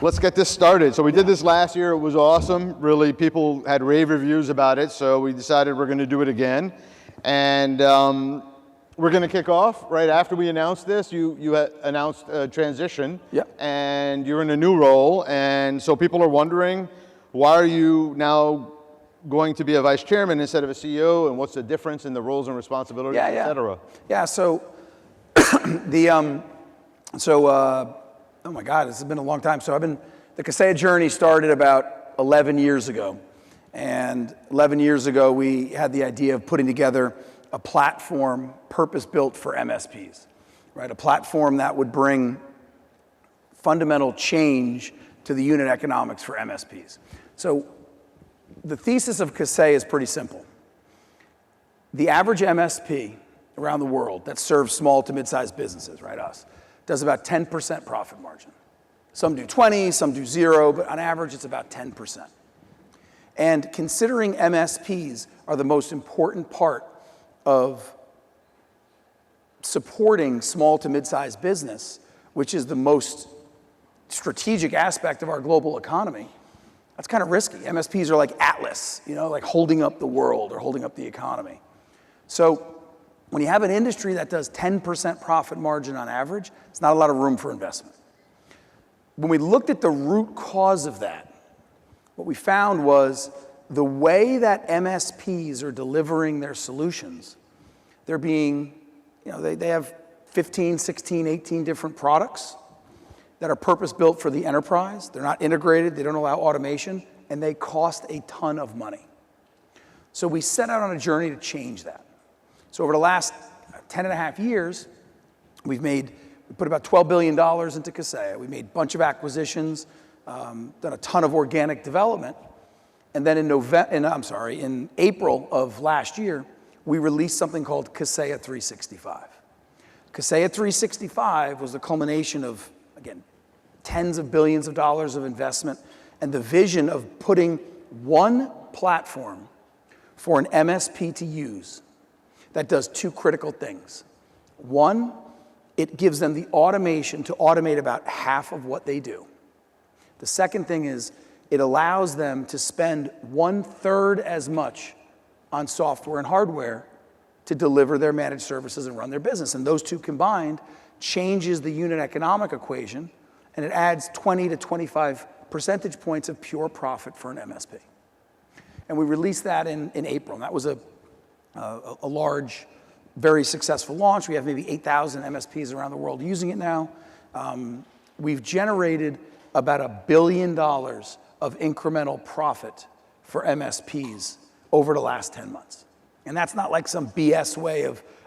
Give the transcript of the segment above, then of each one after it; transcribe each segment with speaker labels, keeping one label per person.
Speaker 1: let's get this started. So we did this last year. It was awesome. Really, people had rave reviews about it. So we decided we're going to do it again. And we're going to kick off right after we announced this. You had announced a transition.
Speaker 2: Yep.
Speaker 1: And you're in a new role. And so people are wondering, why are you now going to be a vice chairman instead of a CEO? And what's the difference in the roles and responsibilities, et cetera?
Speaker 2: Yeah, so oh my God, this has been a long time. So the Kaseya journey started about 11 years ago. And 11 years ago, we had the idea of putting together a platform purpose-built for MSPs, right? A platform that would bring fundamental change to the unit economics for MSPs. So the thesis of Kaseya is pretty simple. The average MSP around the world that serves small to mid-sized businesses, right, us, does about 10% profit margin. Some do 20, some do 0, but on average it's about 10%. And considering MSPs are the most important part of supporting small to mid-sized business, which is the most strategic aspect of our global economy, that's kind of risky. MSPs are like Atlas, like holding up the world or holding up the economy. So when you have an industry that does 10% profit margin on average, it's not a lot of room for investment. When we looked at the root cause of that, what we found was the way that MSPs are delivering their solutions, they're being, they have 15, 16, 18 different products that are purpose-built for the enterprise. They're not integrated, they don't allow automation, and they cost a ton of money. So we set out on a journey to change that. So over the last 10 and a half years, we put about $12 billion into Kaseya. We made a bunch of acquisitions, done a ton of organic development. And then in April of last year, we released something called Kaseya 365. Kaseya 365 was the culmination of, again, tens of billions of dollars of investment and the vision of putting one platform for an MSP to use that does two critical things. One, it gives them the automation to automate about half of what they do. The second thing is it allows them to spend 1/3 as much on software and hardware to deliver their managed services and run their business. And those two combined changes the unit economic equation, and it adds 20 to 25 percentage points of pure profit for an MSP. And we released that in April, and that was a large, very successful launch. We have maybe 8,000 MSPs around the world using it now. We've generated about $1 billion of incremental profit for MSPs over the last 10 months. And that's not like some BS way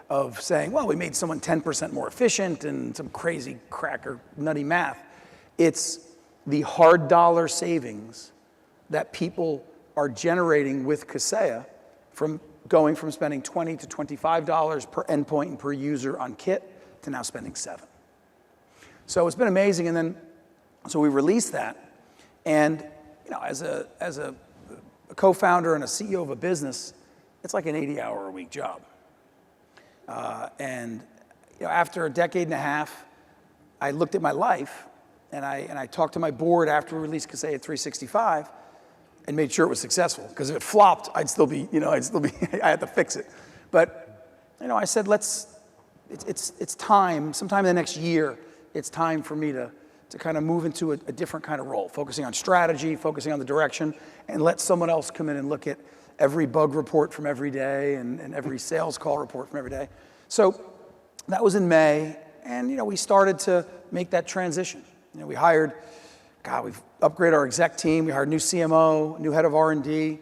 Speaker 2: of saying, well, we made someone 10% more efficient and some crazy cracker nutty math. It's the hard dollar savings that people are generating with Kaseya from going from spending $20 to $25 per endpoint and per user on kit to now spending $7. So it's been amazing. And then, so we released that. And as a co-founder and a CEO of a business, it's like an 80-hour-a-week job. After a decade and a half, I looked at my life and I talked to my board after we released Kaseya 365 and made sure it was successful. Because if it flopped, I had to fix it. But, I said, it's time, sometime in the next year, it's time for me to kind of move into a different kind of role, focusing on strategy, focusing on the direction, and let someone else come in and look at every bug report from every day and every sales call report from every day. So that was in May, and we started to make that transition. We hired, we've upgraded our exec team. We hired a new CMO, new head of R&D,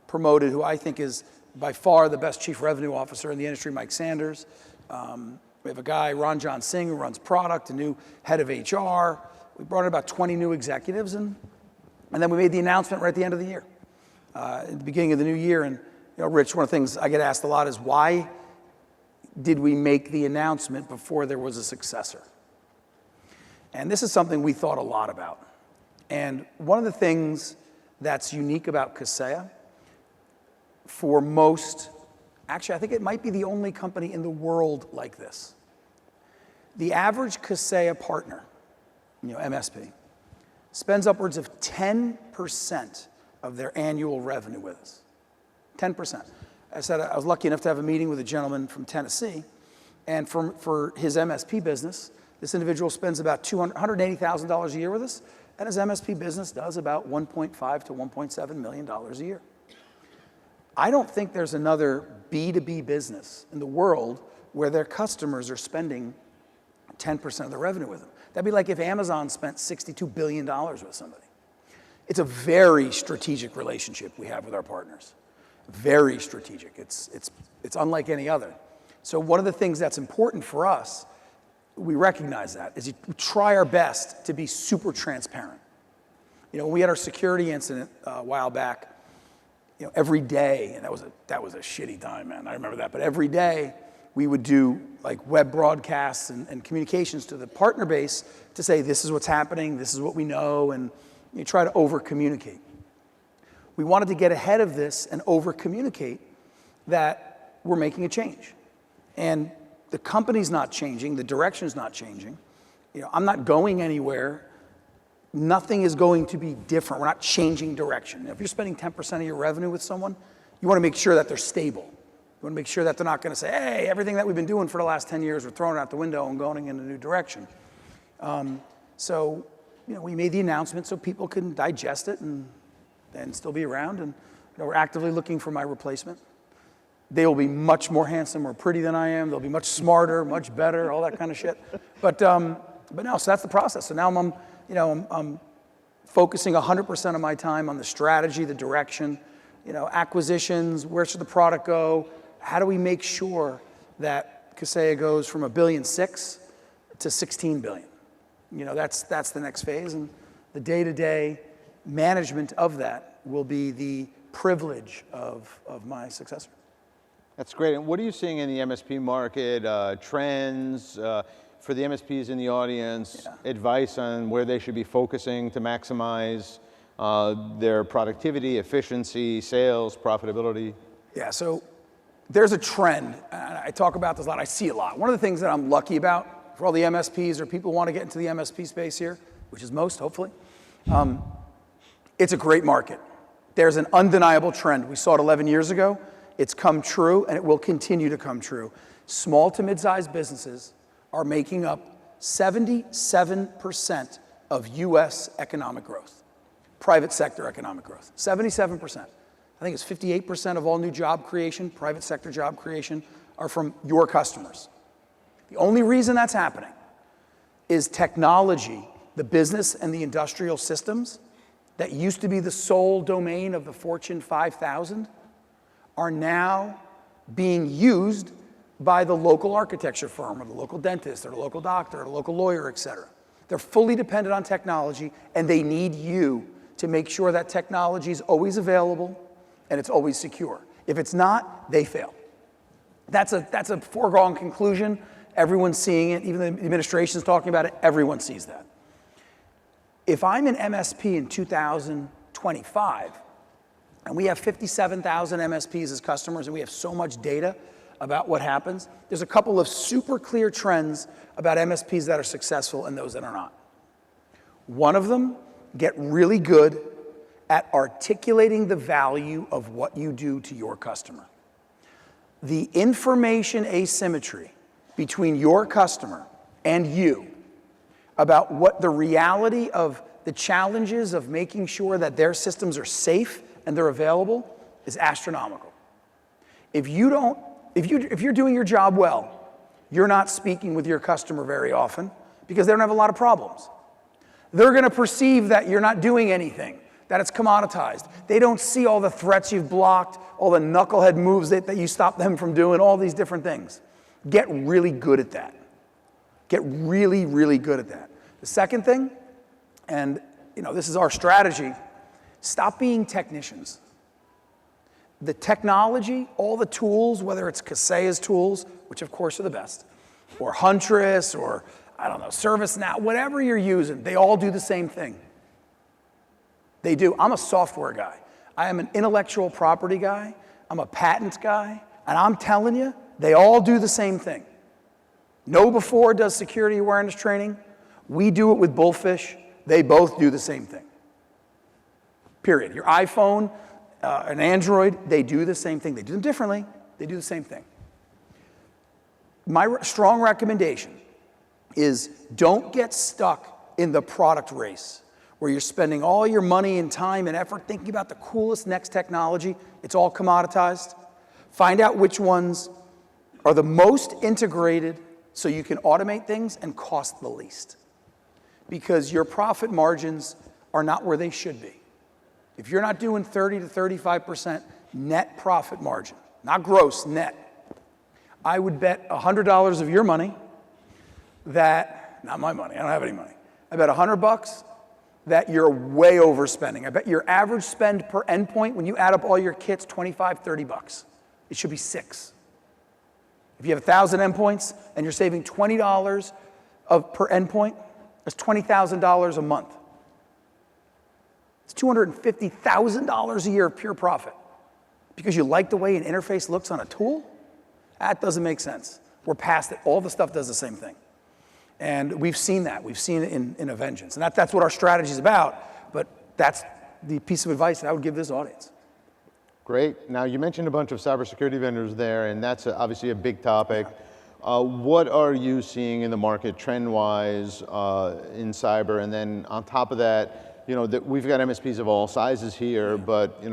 Speaker 2: promoted who I think is by far the best chief revenue officer in the industry, Mike Sanders. We have a guy, Ranjan Singh, who runs product, a new head of HR. We brought in about 20 new executives, and then we made the announcement right at the end of the year, at the beginning of the new year. And Rich, one of the things I get asked a lot is, why did we make the announcement before there was a successor? And this is something we thought a lot about. And one of the things that's unique about Kaseya, for most, actually I think it might be the only company in the world like this. The average Kaseya partner, MSP, spends upwards of 10% of their annual revenue with us. 10%. I said I was lucky enough to have a meeting with a gentleman from Tennessee, and for his MSP business, this individual spends about $180,000 a year with us, and his MSP business does about $1.5 to $1.7 million a year. I don't think there's another B2B business in the world where their customers are spending 10% of their revenue with them. That'd be like if Amazon spent $62 billion with somebody. It's a very strategic relationship we have with our partners. Very strategic. It's unlike any other. So one of the things that's important for us, we recognize that, is we try our best to be super transparent. You know, when we had our security incident a while back, you know, every day, and that was a shitty time, man, I remember that, but every day we would do like web broadcasts and communications to the partner base to say, this is what's happening, this is what we know, and you try to over-communicate. We wanted to get ahead of this and over-communicate that we're making a change. And the company's not changing, the direction's not changing. You know, I'm not going anywhere. Nothing is going to be different. We're not changing direction. If you're spending 10% of your revenue with someone, you want to make sure that they're stable. You want to make sure that they're not going to say, hey, everything that we've been doing for the last 10 years, we're throwing it out the window and going in a new direction. So, you know, we made the announcement so people can digest it and still be around. And you know, we're actively looking for my replacement. They will be much more handsome or pretty than I am. They'll be much smarter, much better, all that kind of shit. But no, so that's the process. So now I'm focusing 100% of my time on the strategy, the direction, you know, acquisitions, where should the product go? How do we make sure that Kaseya goes from $1.6 billion to $16 billion? You know, that's the next phase, and the day-to-day management of that will be the privilege of my successor.
Speaker 1: That's great. And what are you seeing in the MSP market, trends, for the MSPs in the audience, advice on where they should be focusing to maximize their productivity, efficiency, sales, profitability?
Speaker 2: Yeah, so there's a trend, and I talk about this a lot, I see a lot. One of the things that I'm lucky about for all the MSPs or people who want to get into the MSP space here, which is most, hopefully, it's a great market. There's an undeniable trend. We saw it 11 years ago. It's come true, and it will continue to come true. Small to mid-sized businesses are making up 77% of US economic growth, private sector economic growth, 77%. I think it's 58% of all new job creation, private sector job creation, are from your customers. The only reason that's happening is technology, the business and the industrial systems that used to be the sole domain of the Fortune 5,000 are now being used by the local architecture firm or the local dentist or the local doctor or the local lawyer, et cetera. They're fully dependent on technology, and they need you to make sure that technology is always available and it's always secure. If it's not, they fail. That's a foregone conclusion. Everyone's seeing it. Even the administration's talking about it. Everyone sees that. If I'm an MSP in 2025, and we have 57,000 MSPs as customers, and we have so much data about what happens, there's a couple of super clear trends about MSPs that are successful and those that are not. One of them, get really good at articulating the value of what you do to your customer. The information asymmetry between your customer and you about what the reality of the challenges of making sure that their systems are safe and they're available is astronomical. If you're doing your job well, you're not speaking with your customer very often because they don't have a lot of problems. They're gonna perceive that you're not doing anything, that it's commoditized. They don't see all the threats you've blocked, all the knucklehead moves that you stop them from doing, all these different things. Get really good at that. Get really, really good at that. The second thing, and you know, this is our strategy, stop being technicians. The technology, all the tools, whether it's Kaseya's tools, which of course are the best, or Huntress, or I don't know, ServiceNow, whatever you're using, they all do the same thing. They do. I'm a software guy. I am an intellectual property guy. I'm a patent guy. And I'm telling you, they all do the same thing. KnowBe4 does security awareness training. We do it with Bullfish. They both do the same thing. Period. Your iPhone, an Android, they do the same thing. They do them differently. They do the same thing. My strong recommendation is don't get stuck in the product race where you're spending all your money and time and effort thinking about the coolest next technology. It's all commoditized. Find out which ones are the most integrated so you can automate things and cost the least. Because your profit margins are not where they should be. If you're not doing 30 to 35% net profit margin, not gross, net, I would bet $100 of your money that, not my money, I don't have any money. I bet $100 that you're way overspending. I bet your average spend per endpoint when you add up all your kits, 25, 30 bucks. It should be 6. If you have 1,000 endpoints and you're saving $20 per endpoint, that's $20,000 a month. It's $250,000 a year of pure profit. Because you like the way an interface looks on a tool? That doesn't make sense. We're past it. All the stuff does the same thing. And we've seen that. We've seen it in a vengeance. And that's what our strategy is about. But that's the piece of advice that I would give this audience.
Speaker 1: Great. Now, you mentioned a bunch of cybersecurity vendors there, and that's obviously a big topic. What are you seeing in the market trend-wise in cyber? And then on top of that, we've got MSPs of all sizes here, but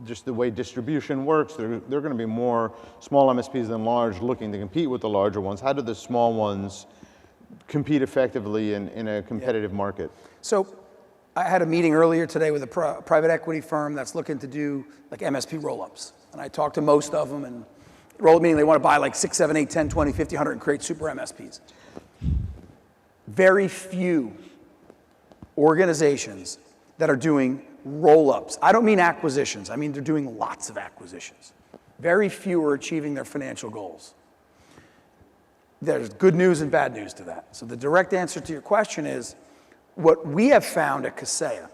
Speaker 1: just the way distribution works, there are going to be more small MSPs than large looking to compete with the larger ones. How do the small ones compete effectively in a competitive market? So
Speaker 2: I had a meeting earlier today with a private equity firm that's looking to do like MSP roll-ups. And I talked to most of them, and roll-up meaning they want to buy like 6, 7, 8, 10, 20, 50, 100 and create super MSPs. Very few organizations that are doing roll-ups. I don't mean acquisitions. I mean they're doing lots of acquisitions. Very few are achieving their financial goals. There's good news and bad news to that. So the direct answer to your question is, what we have found at Kaseya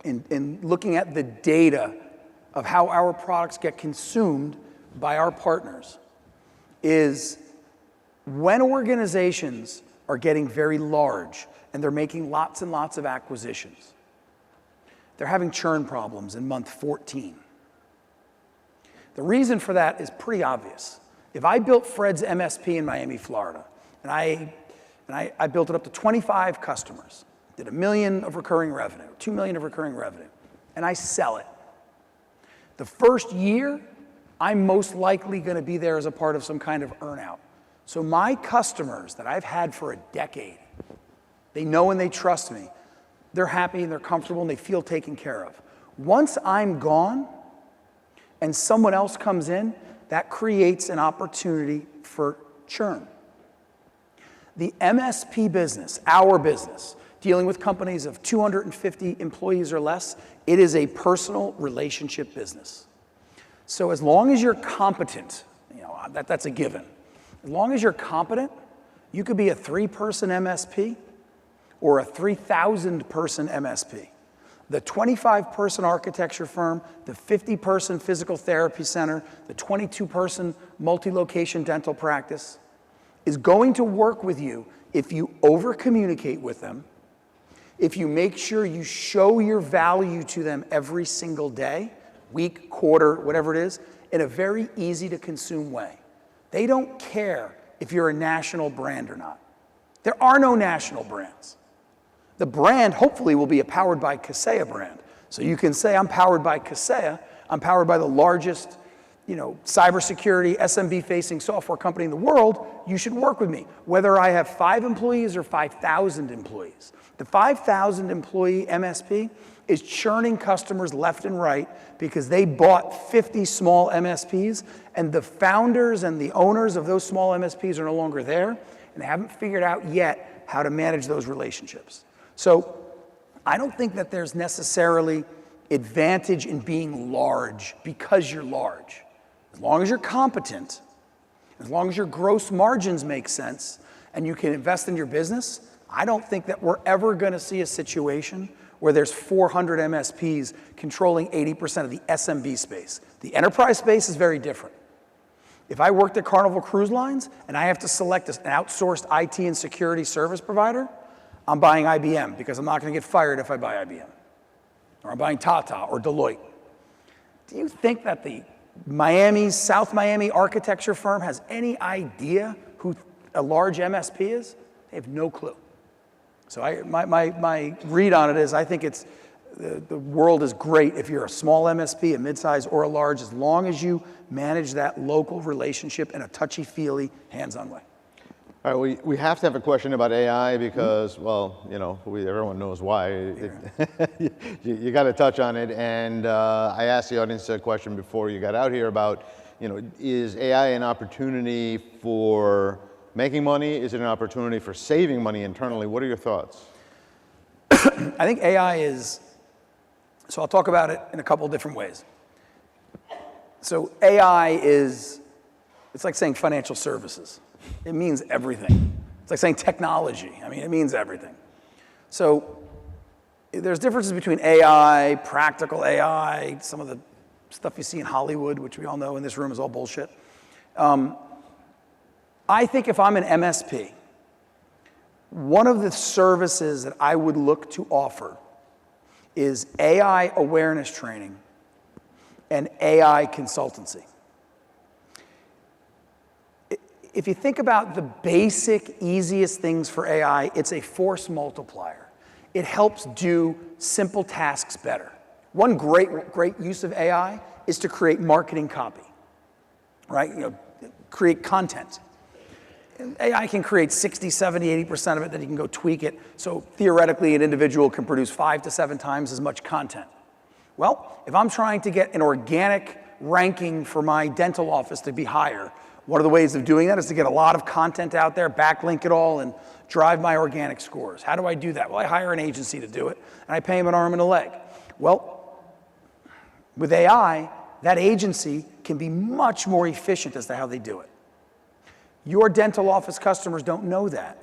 Speaker 2: in looking at the data of how our products get consumed by our partners is when organizations are getting very large and they're making lots and lots of acquisitions, they're having churn problems in month 14. The reason for that is pretty obvious. If I built Fred's MSP in Miami, Florida, and I built it up to 25 customers, did $1 million of recurring revenue, $2 million of recurring revenue, and I sell it. The first year, I'm most likely going to be there as a part of some kind of earn-out. So my customers that I've had for a decade, they know and they trust me. They're happy and they're comfortable and they feel taken care of. Once I'm gone and someone else comes in, that creates an opportunity for churn. The MSP business, our business, dealing with companies of 250 employees or less, it is a personal relationship business. So as long as you're competent, that's a given. As long as you're competent, you could be a 3-person MSP or a 3,000-person MSP. The 25-person architecture firm, the 50-person physical therapy center, the 22-person multi-location dental practice is going to work with you if you over-communicate with them, if you make sure you show your value to them every single day, week, quarter, whatever it is, in a very easy-to-consume way. They don't care if you're a national brand or not. There are no national brands. The brand, hopefully, will be a powered by Kaseya brand. So you can say, I'm powered by Kaseya. I'm powered by the largest, cybersecurity, SMB-facing software company in the world. You should work with me, whether I have 5 employees or 5,000 employees. The 5,000 employee MSP is churning customers left and right because they bought 50 small MSPs, and the founders and the owners of those small MSPs are no longer there, and they haven't figured out yet how to manage those relationships. So I don't think that there's necessarily advantage in being large because you're large. As long as you're competent, as long as your gross margins make sense, and you can invest in your business, I don't think that we're ever going to see a situation where there's 400 MSPs controlling 80% of the SMB space. The enterprise space is very different. If I worked at Carnival Cruise Lines and I have to select an outsourced IT and security service provider, I'm buying IBM because I'm not going to get fired if I buy IBM. Or I'm buying Tata or Deloitte. Do you think that the South Miami architecture firm has any idea who a large MSP is? They have no clue. So my read on it is I think the world is great if you're a small MSP, a mid-size, or a large, as long as you manage that local relationship in a touchy-feely, hands-on way.
Speaker 1: All right, we have to have a question about AI because, well, you know, everyone knows why. You got to touch on it. And I asked the audience a question before you got out here about, you know, is AI an opportunity for making money? Is it an opportunity for saving money internally? What are your thoughts?
Speaker 2: I think AI is, so I'll talk about it in a couple of different ways. So AI is, it's like saying financial services. It means everything. It's like saying technology. I mean, it means everything. So there's differences between AI, practical AI, some of the stuff you see in Hollywood, which we all know in this room is all bullshit. I think if I'm an MSP, one of the services that I would look to offer is AI awareness training and AI consultancy. If you think about the basic, easiest things for AI, it's a force multiplier. It helps do simple tasks better. One great use of AI is to create marketing copy, right? You know, create content. AI can create 60, 70, 80% of it, then you can go tweak it. So theoretically, an individual can produce 5 to 7 times as much content. Well, if I'm trying to get an organic ranking for my dental office to be higher, one of the ways of doing that is to get a lot of content out there, backlink it all, and drive my organic scores. How do I do that? Well, I hire an agency to do it, and I pay them an arm and a leg. Well, with AI, that agency can be much more efficient as to how they do it. Your dental office customers don't know that.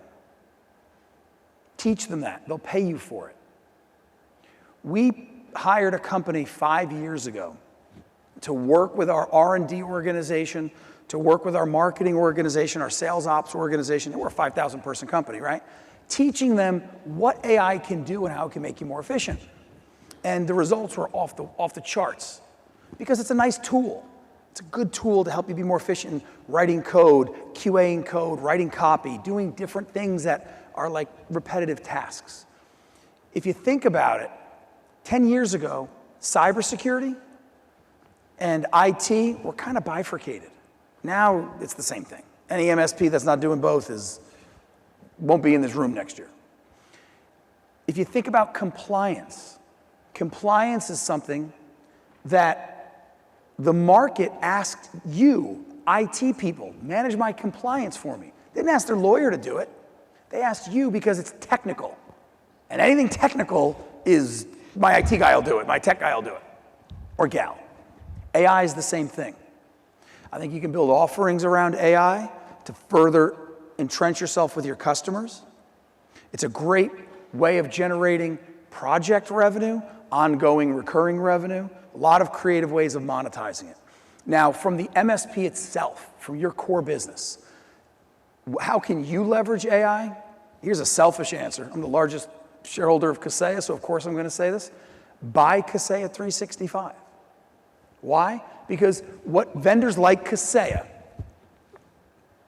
Speaker 2: Teach them that. They'll pay you for it. We hired a company 5 years ago to work with our R&D organization, to work with our marketing organization, our sales ops organization. We're a 5,000 person company, right? Teaching them what AI can do and how it can make you more efficient. And the results were off the charts because it's a nice tool. It's a good tool to help you be more efficient in writing code, QAing code, writing copy, doing different things that are like repetitive tasks. If you think about it, 10 years ago, cybersecurity and IT were kind of bifurcated. Now it's the same thing. Any MSP that's not doing both won't be in this room next year. If you think about compliance, compliance is something that the market asked you, IT people, manage my compliance for me. They didn't ask their lawyer to do it. They asked you because it's technical. And anything technical is, my IT guy will do it, my tech guy will do it, or gal. AI is the same thing. I think you can build offerings around AI to further entrench yourself with your customers. It's a great way of generating project revenue, ongoing recurring revenue, a lot of creative ways of monetizing it. Now, from the MSP itself, from your core business, how can you leverage AI? Here's a selfish answer. I'm the largest shareholder of Kaseya, so of course I'm going to say this. Buy Kaseya 365. Why? Because what vendors like Kaseya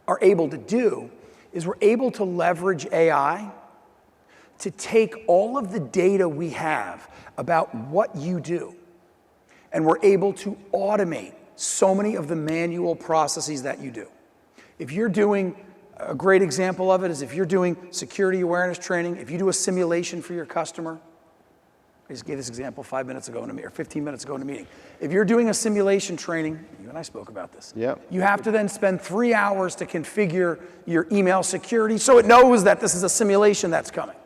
Speaker 2: are able to do is we're able to leverage AI to take all of the data we have about what you do, and we're able to automate so many of the manual processes that you do. If you're doing, a great example of it is if you're doing security awareness training, if you do a simulation for your customer, I just gave this example 5 minutes ago or 15 minutes ago in a meeting. If you're doing a simulation training, you and I spoke about this.
Speaker 1: Yep.
Speaker 2: You have to then spend 3 hours to configure your email security so it knows that this is a simulation that's coming.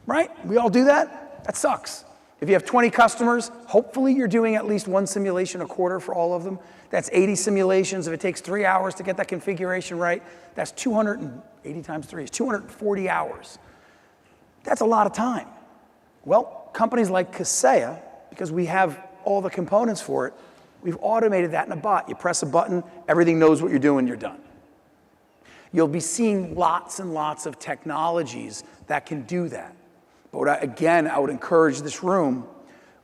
Speaker 2: Right? We all do that? That sucks. If you have 20 customers, hopefully you're doing at least one simulation a quarter for all of them. That's 80 simulations. If it takes 3 hours to get that configuration right, that's 280 times 3 is 240 hours. That's a lot of time. Well, companies like Kaseya, because we have all the components for it, we've automated that in a bot. You press a button, everything knows what you're doing, you're done. You'll be seeing lots and lots of technologies that can do that. But again, I would encourage this room,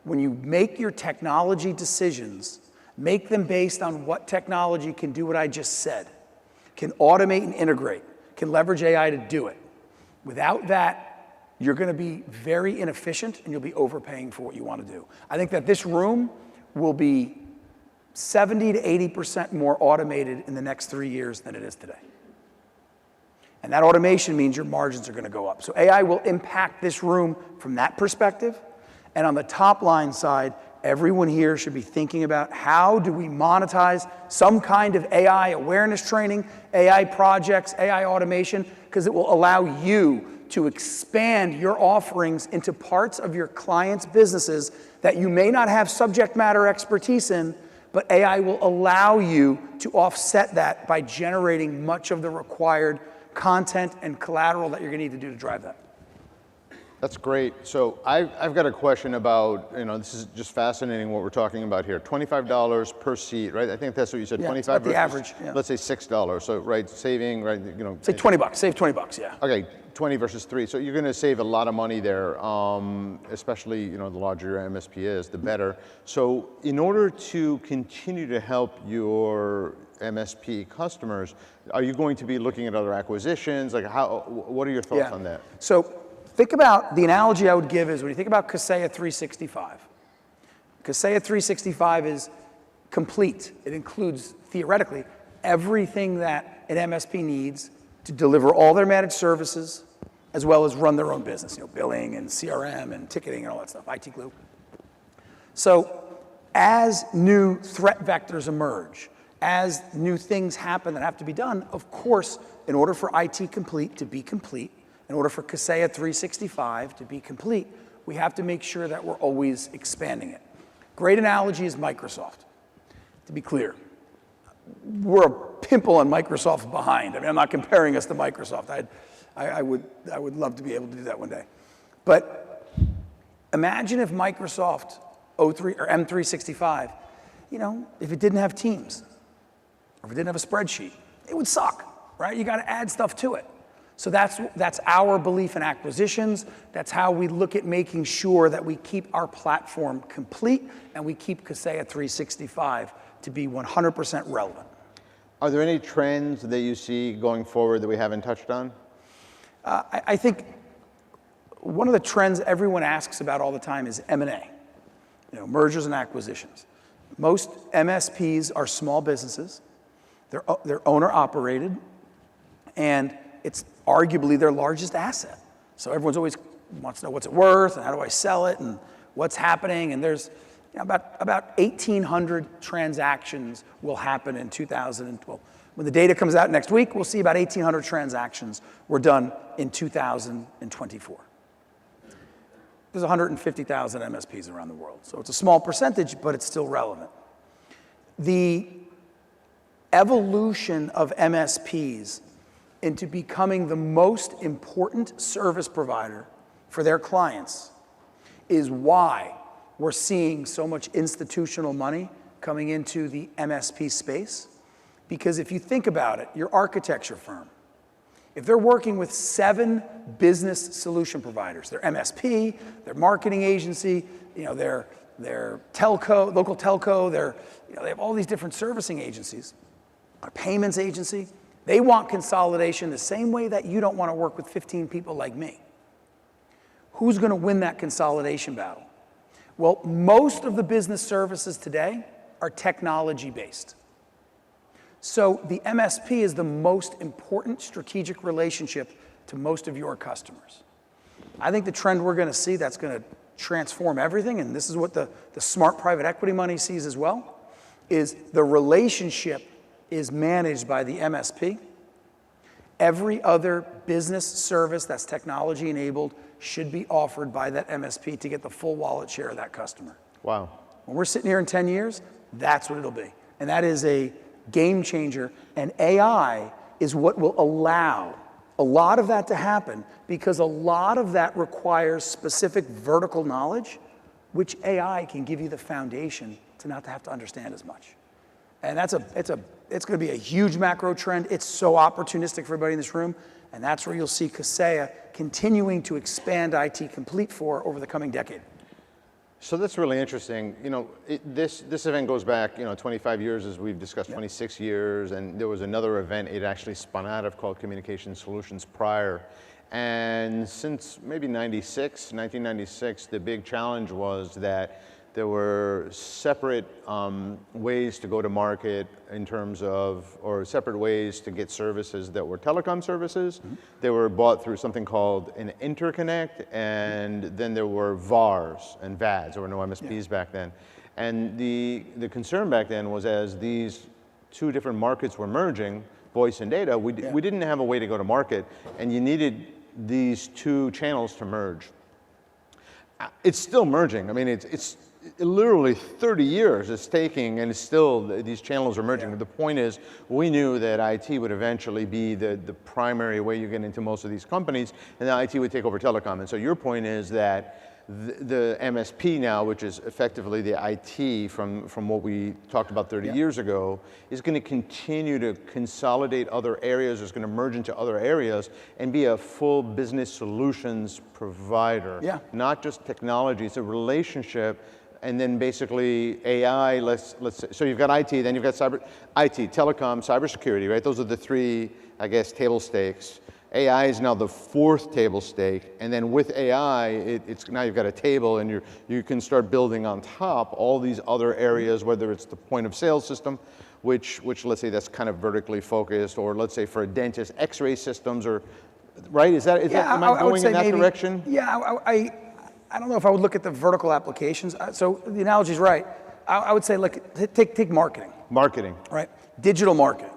Speaker 2: when you make your technology decisions, make them based on what technology can do what I just said, can automate and integrate, can leverage AI to do it. Without that, you're going to be very inefficient and you'll be overpaying for what you want to do. I think that this room will be 70 to 80% more automated in the next 3 years than it is today. And that automation means your margins are going to go up. So AI will impact this room from that perspective. And on the top line side, everyone here should be thinking about how do we monetize some kind of AI awareness training, AI projects, AI automation, because it will allow you to expand your offerings into parts of your clients' businesses that you may not have subject matter expertise in, but AI will allow you to offset that by generating much of the required content and collateral that you're going to need to do to drive that.
Speaker 1: That's great. So I've got a question about, this is just fascinating what we're talking about here. $25 per seat, right? I think that's what you said,
Speaker 2: Yeah,
Speaker 1: 25
Speaker 2: the
Speaker 1: versus,
Speaker 2: average. Yeah.
Speaker 1: let's say $6. So, right, saving, right,
Speaker 2: Say $20, save $20, yeah.
Speaker 1: Okay, 20 versus 3. So you're going to save a lot of money there, especially, the larger your MSP is, the better. So in order to continue to help your MSP customers, are you going to be looking at other acquisitions? Like what are your thoughts on that?
Speaker 2: So think about, the analogy I would give is when you think about Kaseya 365. Kaseya 365 is complete. It includes, theoretically, everything that an MSP needs to deliver all their managed services, as well as run their own business, billing and CRM and ticketing and all that stuff, IT glue. So as new threat vectors emerge, as new things happen that have to be done, of course, in order for IT Complete to be complete, in order for Kaseya 365 to be complete, we have to make sure that we're always expanding it. Great analogy is Microsoft. To be clear, we're a pimple on Microsoft behind. I mean, I'm not comparing us to Microsoft. I would love to be able to do that one day. But imagine if Microsoft 03 or M365, if it didn't have Teams, or if it didn't have a spreadsheet, it would suck, right? You got to add stuff to it. So that's our belief in acquisitions. That's how we look at making sure that we keep our platform complete and we keep Kaseya 365 to be 100% relevant.
Speaker 1: Are there any trends that you see going forward that we haven't touched on?
Speaker 2: I think one of the trends everyone asks about all the time is M&A, mergers and acquisitions. Most MSPs are small businesses. They're owner operated, and it's arguably their largest asset. So everyone's always wants to know what's it worth and how do I sell it and what's happening. And there's about 1,800 transactions will happen in 2012. When the data comes out next week, we'll see about 1,800 transactions were done in 2024. There's 150,000 MSPs around the world. So it's a small percentage, but it's still relevant. The evolution of MSPs into becoming the most important service provider for their clients is why we're seeing so much institutional money coming into the MSP space. Because if you think about it, your architecture firm, if they're working with 7 business solution providers, their MSP, their marketing agency, their telco, local telco, they have all these different servicing agencies, a payments agency, they want consolidation the same way that you don't want to work with 15 people like me. Who's going to win that consolidation battle? Well, most of the business services today are technology-based. So the MSP is the most important strategic relationship to most of your customers. I think the trend we're going to see that's going to transform everything, and this is what the smart private equity money sees as well, is the relationship is managed by the MSP. Every other business service that's technology enabled should be offered by that MSP to get the full wallet share of that customer.
Speaker 1: Wow.
Speaker 2: When we're sitting here in 10 years, that's what it'll be. And that is a game changer. And AI is what will allow a lot of that to happen, because a lot of that requires specific vertical knowledge, which AI can give you the foundation to not have to understand as much. And it's going to be a huge macro trend. It's so opportunistic for everybody in this room. And that's where you'll see Kaseya continuing to expand IT Complete for over the coming decade.
Speaker 1: So that's really interesting. You know, this event goes back, 25 years, as we've discussed, 26 years, and there was another event it actually spun out of called Communication Solutions prior. And since maybe 1996, the big challenge was that there were separate ways to go to market in terms of, or separate ways to get services that were telecom services. Mm-hmm. They were bought through something called an interconnect, and then there were VARs and VADs. There were no MSPs back then. And the concern back then was, as these two different markets were merging, voice and data, we didn't have a way to go to market, and you needed these two channels to merge. It's still merging. I mean, it's literally 30 years it's taking, and it's still, these channels are merging. The point is, we knew that IT would eventually be the primary way you get into most of these companies, and then IT would take over telecom. And so your point is that the MSP now, which is effectively the IT from what we talked about 30 years ago, is going to continue to consolidate other areas, is going to merge into other areas, and be a full business solutions provider. Yeah. Not just technology, it's a relationship. And then basically AI, let's say, so you've got IT, then you've got IT, telecom, cybersecurity, right? Those are the three, I guess, table stakes. AI is now the fourth table stake, and then with AI, it's now you've got a table, and you can start building on top all these other areas, whether it's the point of sale system, which let's say that's kind of vertically focused, or let's say for a dentist, X-ray systems, or right? Am I going in that direction?
Speaker 2: Yeah, I don't know if I would look at the vertical applications. So the analogy's right. I would say, take marketing. Marketing. Right? Digital marketing.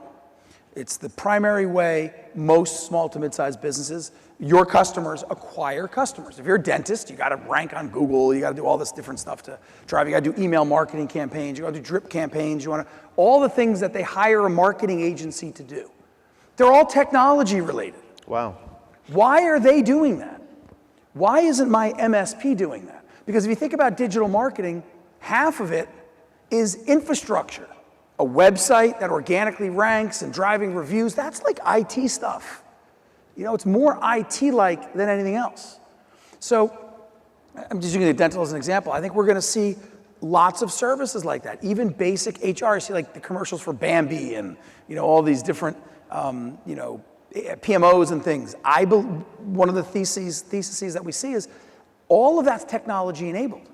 Speaker 2: It's the primary way most small to mid-sized businesses, your customers, acquire customers. If you're a dentist, you got to rank on Google, you got to do all this different stuff to drive. You got to do email marketing campaigns, you got to do drip campaigns, all the things that they hire a marketing agency to do. They're all technology related. Wow. Why are they doing that? Why isn't my MSP doing that? Because if you think about digital marketing, half of it is infrastructure. A website that organically ranks and driving reviews, that's like IT stuff. It's more IT-like than anything else. So I'm just using the dental as an example. I think we're going to see lots of services like that, even basic HR. You see like the commercials for Bambi and all these different PMOs and things. One of the theses that we see is all of that's technology enabled.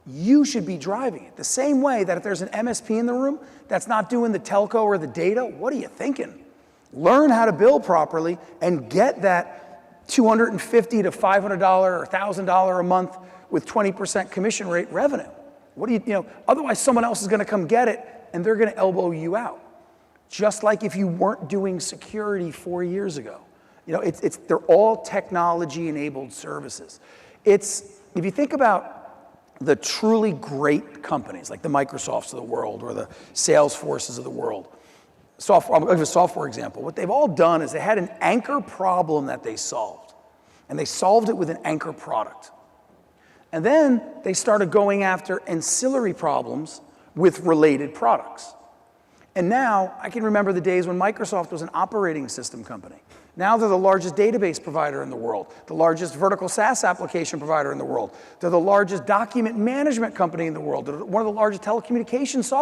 Speaker 2: You should be driving it. The same way that if there's an MSP in the room that's not doing the telco or the data, what are you thinking? Learn how to bill properly and get that $250 to $500 or $1,000 a month with 20% commission rate revenue. Otherwise someone else is going to come get it and they're going to elbow you out. Just like if you weren't doing security 4 years ago. They're all technology-enabled services. If you think about the truly great companies, like the Microsofts of the world or the Salesforces of the world, I'll give a software example. What they've all done is they had an anchor problem that they solved, and they solved it with an anchor product. And then they started going after ancillary problems with related products. And now, I can remember the days when Microsoft was an operating system company. Now they're the largest database provider in the world, the largest vertical SaaS application provider in the world. They're the largest document management company in the world. They're one of the largest telecommunications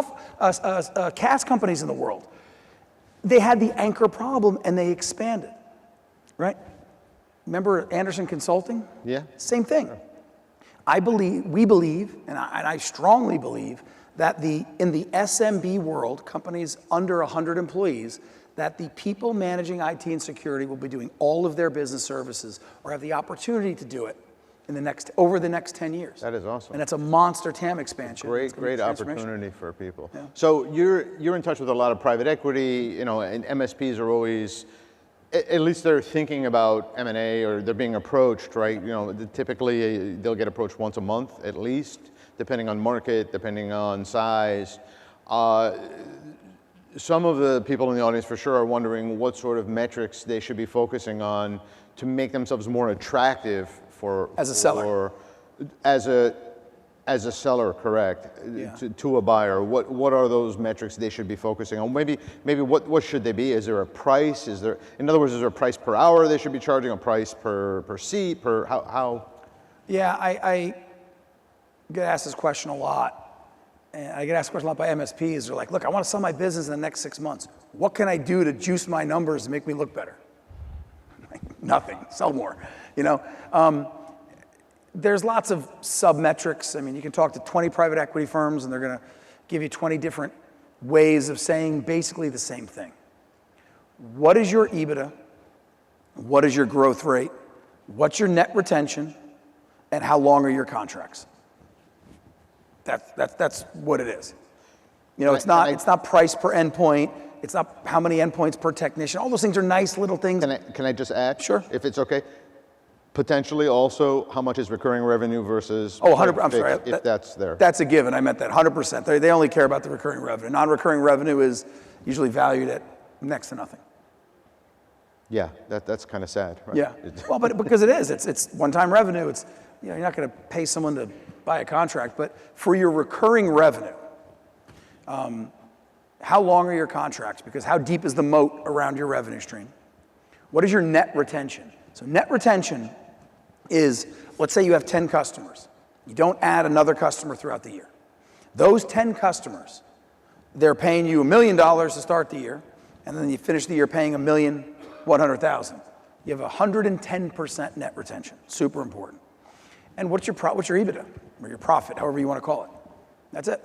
Speaker 2: CAS companies in the world. They had the anchor problem and they expanded, right? Remember Anderson Consulting? Yeah. Same thing. Sure. We believe, and I strongly believe, that in the SMB world, companies under 100 employees, that the people managing IT and security will be doing all of their business services or have the opportunity to do it over the next 10 years. That is awesome. And it's a monster TAM expansion. Great opportunity for people. Yeah. So you're in touch with a lot of private equity, and MSPs are always, at least they're thinking about M&A or they're being approached, right? Typically they'll get approached once a month at least, depending on market, depending on size. Some of the people in the audience for sure are wondering what sort of metrics they should be focusing on to make themselves more attractive as a seller, or as a
Speaker 1: as a seller, correct,
Speaker 2: Yeah.
Speaker 1: to a buyer, what are those metrics they should be focusing on? Maybe what should they be? Is there a price? In other words, is there a price per hour they should be charging, a price per seat, per how?
Speaker 2: Yeah, I get asked this question a lot. And I get asked this question a lot by MSPs. They're like, look, I want to sell my business in the next 6 months. What can I do to juice my numbers and make me look better? Nothing, sell more, you know? There's lots of sub-metrics. I mean, you can talk to 20 private equity firms and they're gonna give you 20 different ways of saying basically the same thing. What is your EBITDA? What is your growth rate? What's your net retention? And how long are your contracts? That's what it is. You know, it's not price per endpoint. It's not how many endpoints per technician. All those things are nice little things.
Speaker 1: Can I just add?
Speaker 2: Sure.
Speaker 1: If it's okay. Potentially also, how much is recurring revenue versus
Speaker 2: 100%, I'm sorry.
Speaker 1: if that's there.
Speaker 2: That's a given, I meant that, 100%. They only care about the recurring revenue. Non-recurring revenue is usually valued at next to nothing.
Speaker 1: Yeah, that's kind of sad, right?
Speaker 2: Yeah, well, but because it is, it's one-time revenue. It's, you know, you're not gonna pay someone to buy a contract, but for your recurring revenue, how long are your contracts? Because how deep is the moat around your revenue stream? What is your net retention? So net retention is, let's say you have 10 customers. You don't add another customer throughout the year. Those 10 customers, they're paying you $1 million to start the year, and then you finish the year paying $1,100,000. You have 110% net retention, super important. And what's your EBITDA, or your profit, however you want to call it? That's it.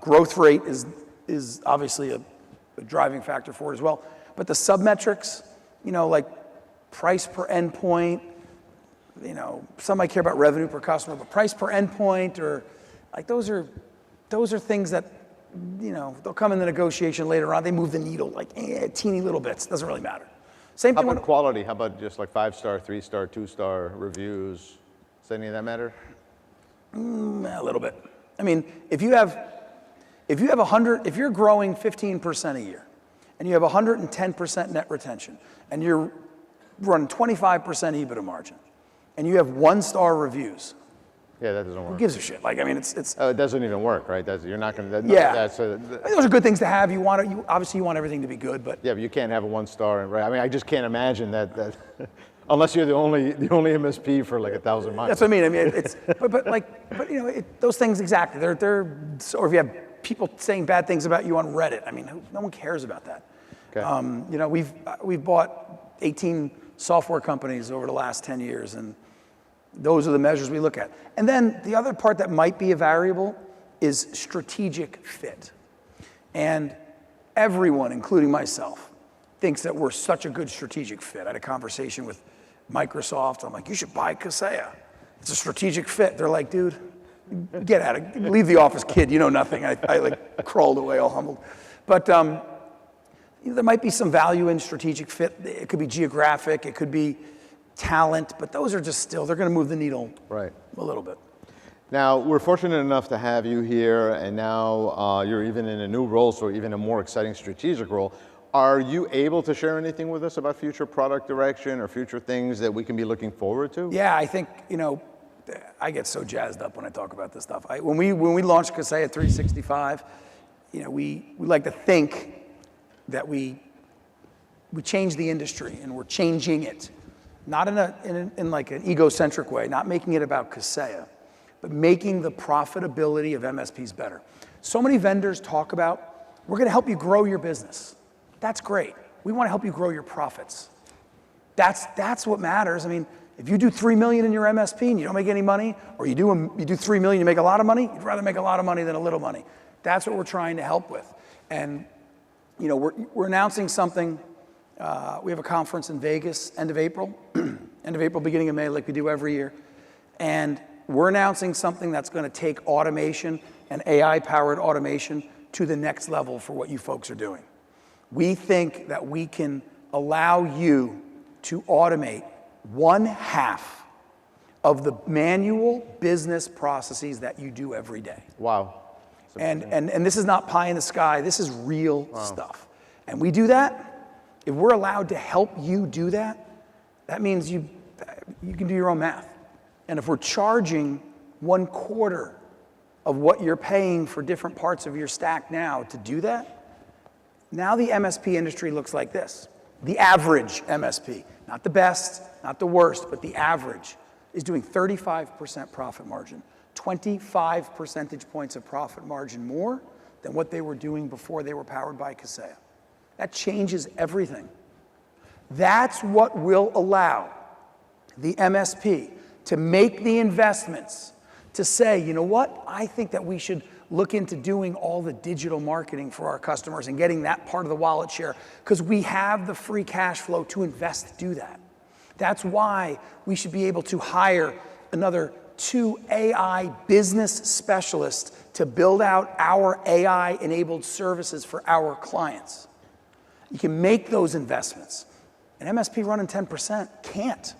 Speaker 2: Growth rate is obviously a driving factor for it as well. But the sub-metrics, you know, like price per endpoint, you know, some might care about revenue per customer, but price per endpoint, or like those are things that, you know, they'll come in the negotiation later on. They move the needle like teeny little bits. Doesn't really matter. Same thing.
Speaker 1: How about quality? How about just like 5-star, 3-star, 2-star reviews? Does any of that matter?
Speaker 2: A little bit. I mean, if you're growing 15% a year, and you have 110% net retention, and you're running 25% EBITDA margin, and you have 1-star reviews.
Speaker 1: Yeah, that doesn't work.
Speaker 2: Who gives a shit? Like, I mean, it's.
Speaker 1: Oh, it doesn't even work, right? You're not going to.
Speaker 2: Yeah. Those are good things to have. Obviously you want everything to be good, but.
Speaker 1: Yeah, but you can't have a 1-star, right? I mean, I just can't imagine that unless you're the only MSP for like 1,000 miles.
Speaker 2: That's what I mean. I mean, it's but you know, those things exactly. Or if you have people saying bad things about you on Reddit. I mean, no one cares about that.
Speaker 1: Okay.
Speaker 2: You know, we've bought 18 software companies over the last 10 years, and those are the measures we look at. And then the other part that might be a variable is strategic fit. And everyone, including myself, thinks that we're such a good strategic fit. I had a conversation with Microsoft. I'm like, you should buy Kaseya. It's a strategic fit. They're like, dude, get out of it. Leave the office, kid. You know nothing. I like crawled away all humbled. But there might be some value in strategic fit. It could be geographic. It could be talent. But those are just they're going to move the needle
Speaker 1: right.
Speaker 2: a little bit.
Speaker 1: Now, we're fortunate enough to have you here, and now you're even in a new role, so even a more exciting strategic role. Are you able to share anything with us about future product direction or future things that we can be looking forward to?
Speaker 2: Yeah, I think, you know, I get so jazzed up when I talk about this stuff. When we launched Kaseya 365, you know, we like to think that we changed the industry, and we're changing it, not in like an egocentric way, not making it about Kaseya, but making the profitability of MSPs better. So many vendors talk about, we're going to help you grow your business. That's great. We want to help you grow your profits. That's what matters. I mean, if you do $3 million in your MSP and you don't make any money, or you do $3 million, you make a lot of money, you'd rather make a lot of money than a little money. That's what we're trying to help with. And you know, we're announcing something. We have a conference in Vegas, end of April, beginning of May, like we do every year. And we're announcing something that's going to take automation and AI-powered automation to the next level for what you folks are doing. We think that we can allow you to automate 1/2 of the manual business processes that you do every day.
Speaker 1: Wow.
Speaker 2: And this is not pie in the sky. This is real stuff. And we do that. If we're allowed to help you do that, that means you can do your own math. And if we're charging 1/4 of what you're paying for different parts of your stack now to do that, now the MSP industry looks like this. The average MSP, not the best, not the worst, but the average is doing 35% profit margin, 25 percentage points of profit margin more than what they were doing before they were powered by Kaseya. That changes everything. That's what will allow the MSP to make the investments, to say, you know what, I think that we should look into doing all the digital marketing for our customers and getting that part of the wallet share, because we have the free cash flow to invest to do that. That's why we should be able to hire another 2 AI business specialists to build out our AI-enabled services for our clients. You can make those investments. An MSP running 10% can't.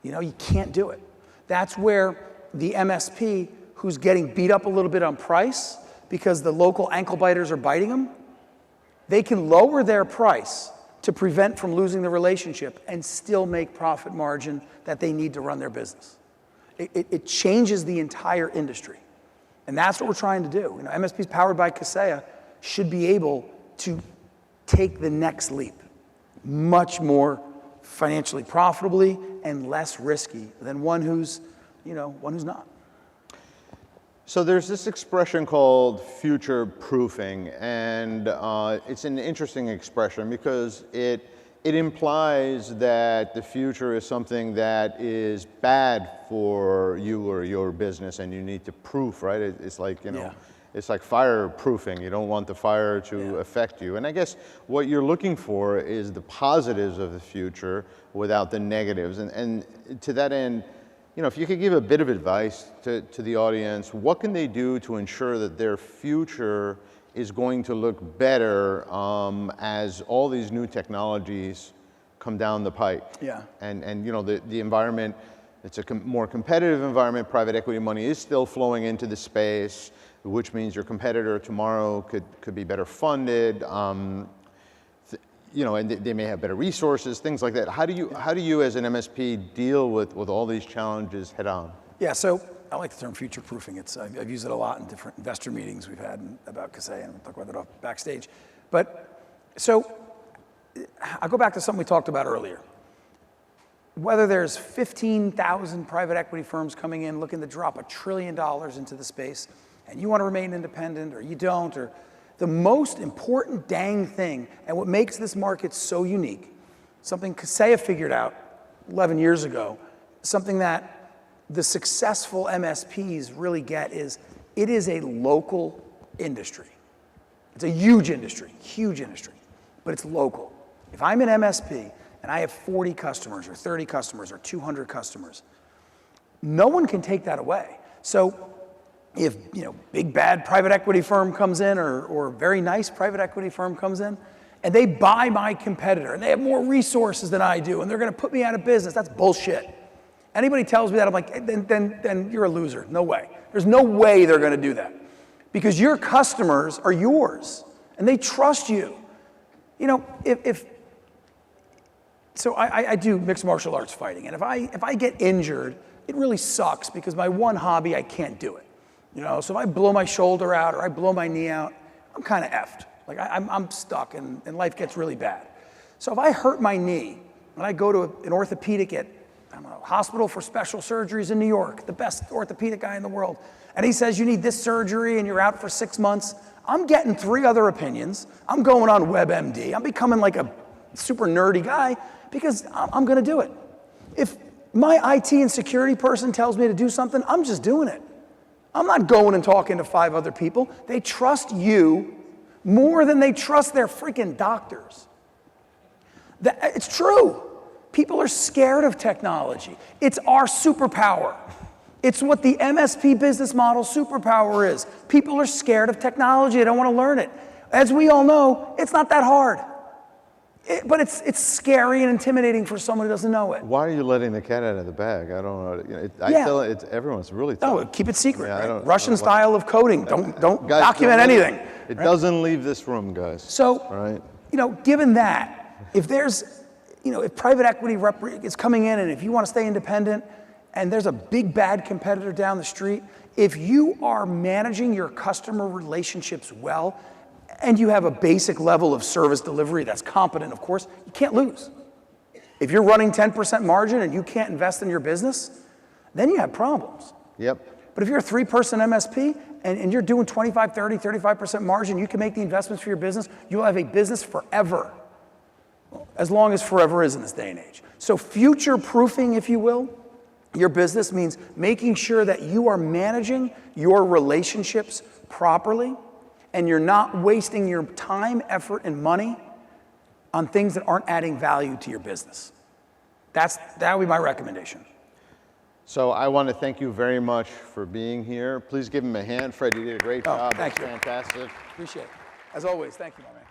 Speaker 2: You can't do it. That's where the MSP who's getting beat up a little bit on price because the local ankle biters are biting them, they can lower their price to prevent from losing the relationship and still make profit margin that they need to run their business. It changes the entire industry. And that's what we're trying to do. MSPs powered by Kaseya should be able to take the next leap much more financially profitably and less risky than one who's not.
Speaker 1: So there's this expression called future proofing, and it's an interesting expression because it implies that the future is something that is bad for you or your business, and you need to proof, right? It's like, it's like fireproofing. You don't want the fire to affect you. And I guess what you're looking for is the positives of the future without the negatives. And to that end, if you could give a bit of advice to the audience, what can they do to ensure that their future is going to look better as all these new technologies come down the pike?
Speaker 2: Yeah.
Speaker 1: And the environment, it's a more competitive environment. Private equity money is still flowing into the space, which means your competitor tomorrow could be better funded. And they may have better resources, things like that. How do you as an MSP deal with all these challenges head on?
Speaker 2: Yeah, so I like the term future proofing. I've used it a lot in different investor meetings we've had about Kaseya, and we'll talk about that backstage. But so I'll go back to something we talked about earlier. Whether there's 15,000 private equity firms coming in looking to drop $1 trillion into the space, and you want to remain independent or you don't, or the most important dang thing, and what makes this market so unique, something Kaseya figured out 11 years ago, something that the successful MSPs really get is, it is a local industry. It's a huge industry, but it's local. If I'm an MSP and I have 40 customers or 30 customers or 200 customers, no one can take that away. So if big bad private equity firm comes in or very nice private equity firm comes in and they buy my competitor and they have more resources than I do and they're going to put me out of business, that's bullshit. Anybody tells me that, I'm like, then you're a loser. No way. There's no way they're going to do that, because your customers are yours and they trust you. So I do mixed martial arts fighting, and if I get injured, it really sucks because my one hobby, I can't do it. So if I blow my shoulder out or I blow my knee out, I'm kind of effed. Like I'm stuck and life gets really bad. So if I hurt my knee and I go to an orthopedic at, Hospital for Special Surgeries in New York, the best orthopedic guy in the world, and he says you need this surgery and you're out for 6 months, I'm getting 3 other opinions. I'm going on WebMD. I'm becoming like a super nerdy guy because I'm going to do it. If my IT and security person tells me to do something, I'm just doing it. I'm not going and talking to 5 other people. They trust you more than they trust their freaking doctors. It's true. People are scared of technology. It's our superpower. It's what the MSP business model superpower is. People are scared of technology. They don't want to learn it. As we all know, it's not that hard. But it's scary and intimidating for someone who doesn't know it.
Speaker 1: Why are you letting the cat out of the bag? I don't know. Everyone's really tough.
Speaker 2: No, keep it secret. Right? Russian style of coding. Don't guys, document anything.
Speaker 1: It doesn't leave this room, guys.
Speaker 2: So,
Speaker 1: right?
Speaker 2: Given that, if there's, if private equity is coming in and if you want to stay independent and there's a big bad competitor down the street, if you are managing your customer relationships well, and you have a basic level of service delivery that's competent, of course, you can't lose. If you're running 10% margin and you can't invest in your business, then you have problems.
Speaker 1: Yep.
Speaker 2: But if you're a 3-person MSP and you're doing 25, 30, 35% margin, you can make the investments for your business, you'll have a business forever. As long as forever is in this day and age. So future-proofing, if you will, your business means making sure that you are managing your relationships properly and you're not wasting your time, effort, and money on things that aren't adding value to your business. That would be my recommendation.
Speaker 1: So I want to thank you very much for being here. Please give him a hand. Fred, you did a great job.
Speaker 2: Thank you.
Speaker 1: Fantastic.
Speaker 2: Appreciate it. As always, thank you, my man.